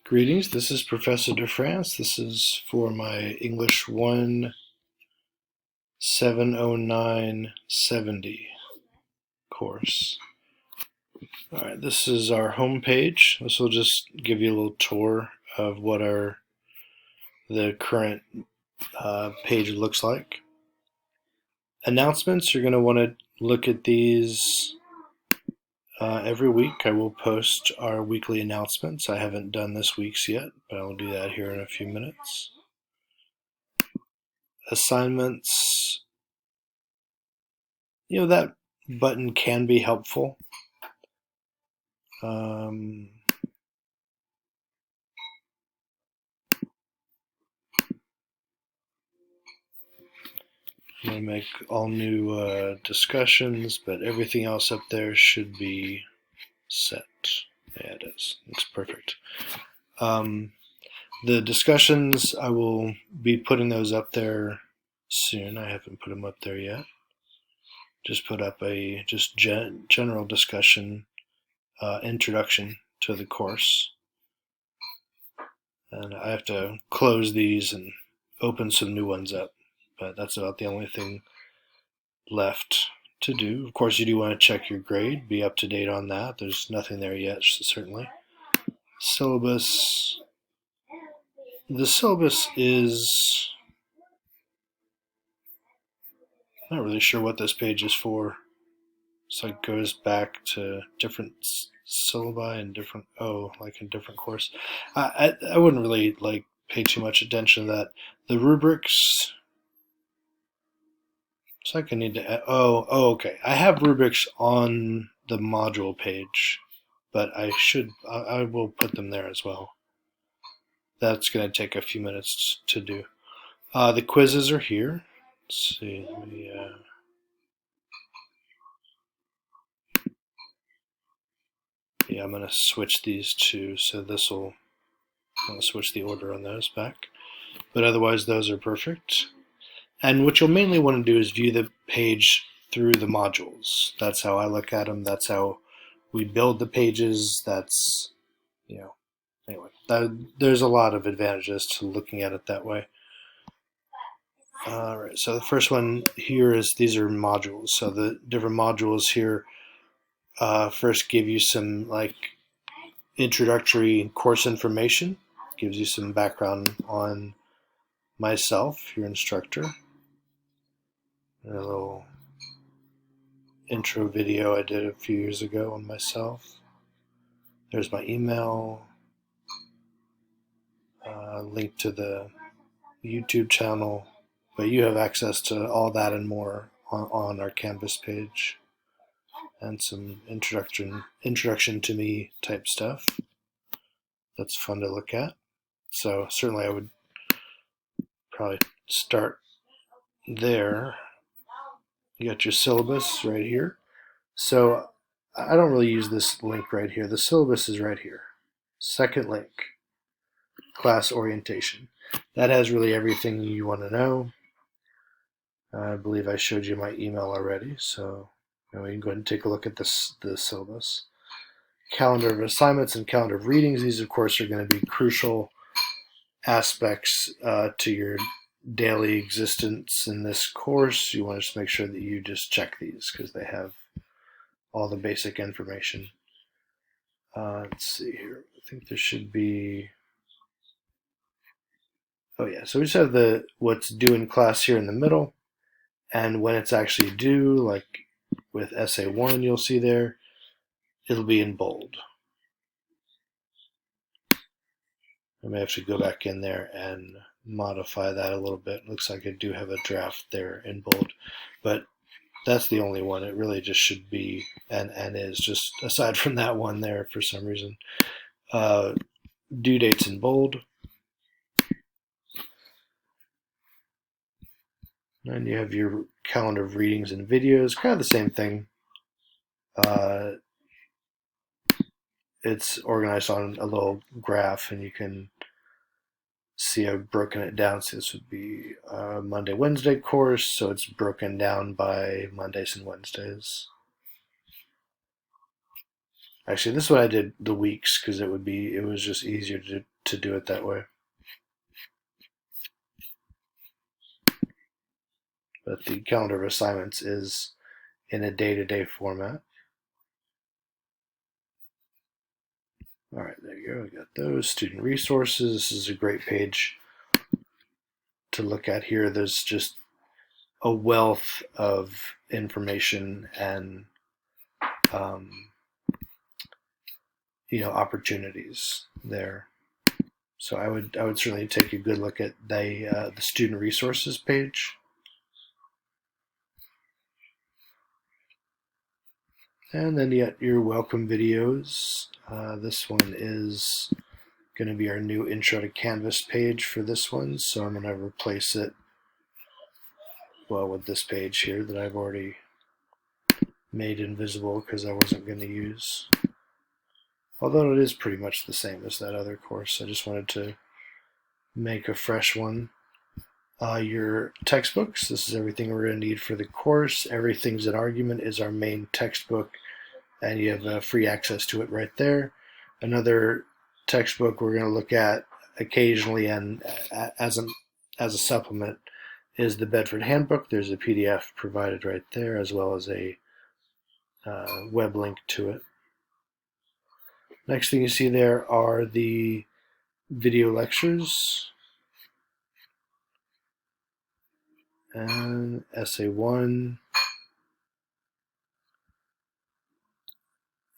Greetings, this is Professor DeFrance. This is for my English 1 70970 course. Alright, this is our home page. This will just give you a little tour of what the current page looks like. Announcements, you're going to want to look at these every week. I will post our weekly announcements. I haven't done this week's yet, but I'll do that here in a few minutes. Assignments, that button can be helpful. I'm going to make all new discussions, but everything else up there should be set. Yeah, it is. It's perfect. The discussions, I will be putting those up there soon. I haven't put them up there yet. Just put up a general discussion introduction to the course. And I have to close these and open some new ones up, but that's about the only thing left to do. Of course, you do want to check your grade, be up to date on that. There's nothing there yet, certainly. Syllabus. The syllabus is, I'm not really sure what this page is for. So it goes back to different syllabi and different, like in different course. I wouldn't really pay too much attention to that. The rubrics, so I need to add, okay. I have rubrics on the module page, but I will put them there as well. That's going to take a few minutes to do. The quizzes are here. Let's see, let me, yeah, I'm going to switch these two, so I'm going to switch the order on those back. But otherwise, those are perfect. And what you'll mainly want to do is view the page through the modules. That's how I look at them. That's how we build the pages. That's, anyway, there's a lot of advantages to looking at it that way. All right, so the first one here is these are modules. So the different modules here first give you some introductory course information, gives you some background on myself, your instructor. And a little intro video I did a few years ago on myself. There's my email, link to the YouTube channel, but you have access to all that and more on our Canvas page, and some introduction to me type stuff. That's fun to look at. So certainly I would probably start there. You got your syllabus right here. So I don't really use this link right here. The syllabus is right here. Second link, class orientation. That has really everything you want to know. I believe I showed you my email already, so we can go ahead and take a look at the syllabus. Calendar of assignments and calendar of readings. These, of course, are going to be crucial aspects to your daily existence in this course. You want to just make sure that you just check these because they have all the basic information. Let's see here. I think there should be, so we just have what's due in class here in the middle, and when it's actually due, like with essay 1, you'll see there, it'll be in bold. I may have to go back in there and modify that a little bit. Looks like I do have a draft there in bold, but that's the only one. It really just should be and is, just aside from that one there for some reason. Due dates in bold. And you have your calendar of readings and videos, kind of the same thing. It's organized on a little graph, and you can see I've broken it down. So this would be a Monday, Wednesday course, so it's broken down by Mondays and Wednesdays. Actually, this is what I did the weeks, because it was just easier to do it that way. But the calendar of assignments is in a day-to-day format. All right, there you go. We got those student resources. This is a great page to look at here. There's just a wealth of information and opportunities there. So I would certainly take a good look at the student resources page. And then your welcome videos. This one is going to be our new Intro to Canvas page for this one, so I'm going to replace it, with this page here that I've already made invisible because I wasn't going to use. Although it is pretty much the same as that other course. I just wanted to make a fresh one. Your textbooks. This is everything we're going to need for the course. Everything's an Argument is our main textbook, and you have free access to it right there. Another textbook we're going to look at occasionally and as a supplement is the Bedford Handbook. There's a PDF provided right there, as well as a web link to it. Next thing you see there are the video lectures. And essay 1.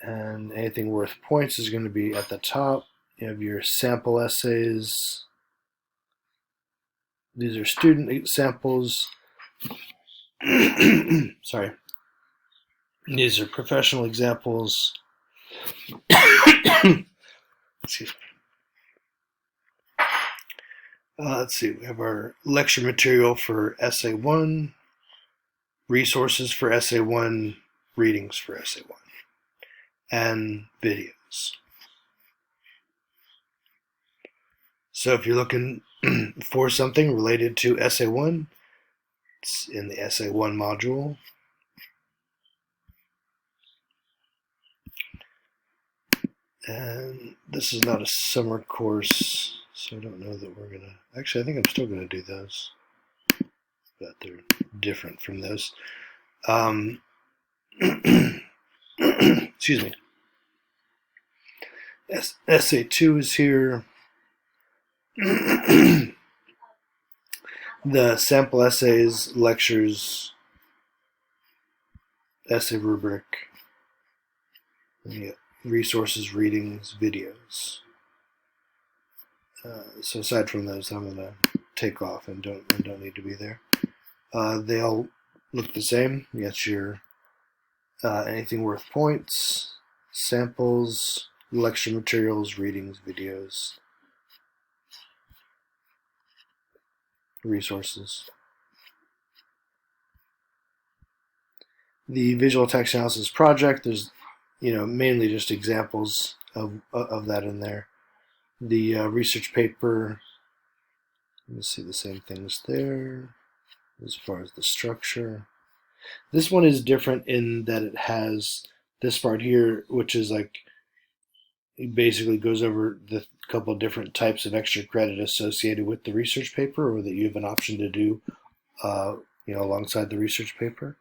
And anything worth points is going to be at the top. You have your sample essays. These are student samples. Sorry. These are professional examples. Excuse me. Let's see, we have our lecture material for essay 1, resources for essay 1, readings for essay 1, and videos. So if you're looking for something related to essay 1, it's in the essay 1 module. And this is not a summer course, so I don't know that we're going to... Actually, I think I'm still going to do those, but they're different from those. Excuse me. Essay 2 is here. The sample essays, lectures, essay rubric, resources, readings, videos. So aside from those, I'm going to take off and don't need to be there. They all look the same. You got your anything worth points, samples, lecture materials, readings, videos, resources. The visual text analysis project, there's mainly just examples of that in there. The research paper, you see the same things there as far as the structure. This one is different in that it has this part here, which is like, it basically goes over the couple of different types of extra credit associated with the research paper, or that you have an option to do alongside the research paper,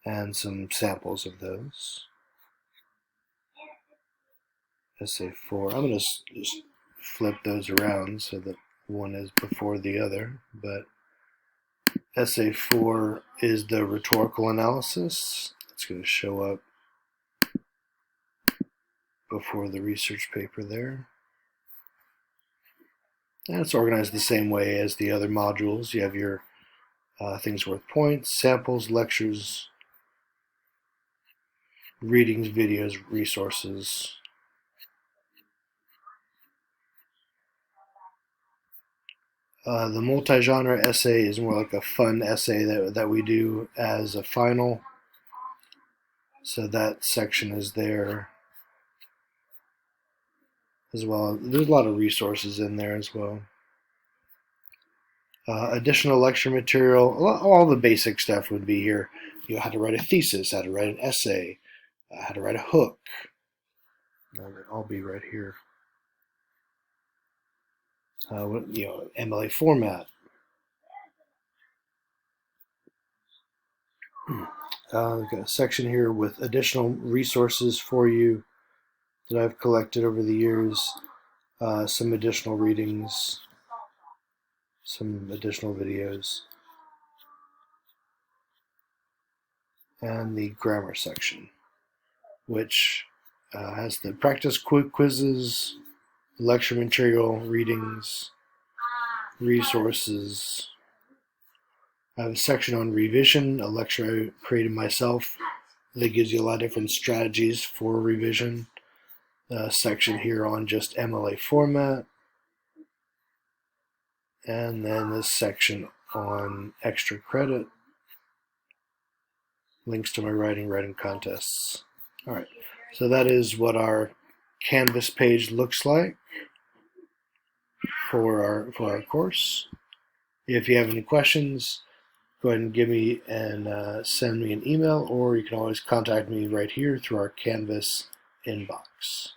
and some samples of those. Essay 4, I'm going to just flip those around so that one is before the other, but essay 4 is the rhetorical analysis. It's going to show up before the research paper there. And it's organized the same way as the other modules. You have your things worth points, samples, lectures, readings, videos, resources. The multi-genre essay is more like a fun essay that we do as a final. So that section is there as well. There's a lot of resources in there as well. Additional lecture material, all the basic stuff would be here. How to write a thesis, how to write an essay, how to write a hook. That would all be right here. MLA format. Got a section here with additional resources for you that I've collected over the years, some additional readings, some additional videos, and the grammar section, which has the practice quizzes, lecture material, readings, resources. I have a section on revision, a lecture I created myself that gives you a lot of different strategies for revision. A section here on just MLA format. And then this section on extra credit. Links to my writing contests. All right, so that is what our Canvas page looks like for our course. If you have any questions, go ahead and give me and send me an email, or you can always contact me right here through our Canvas inbox.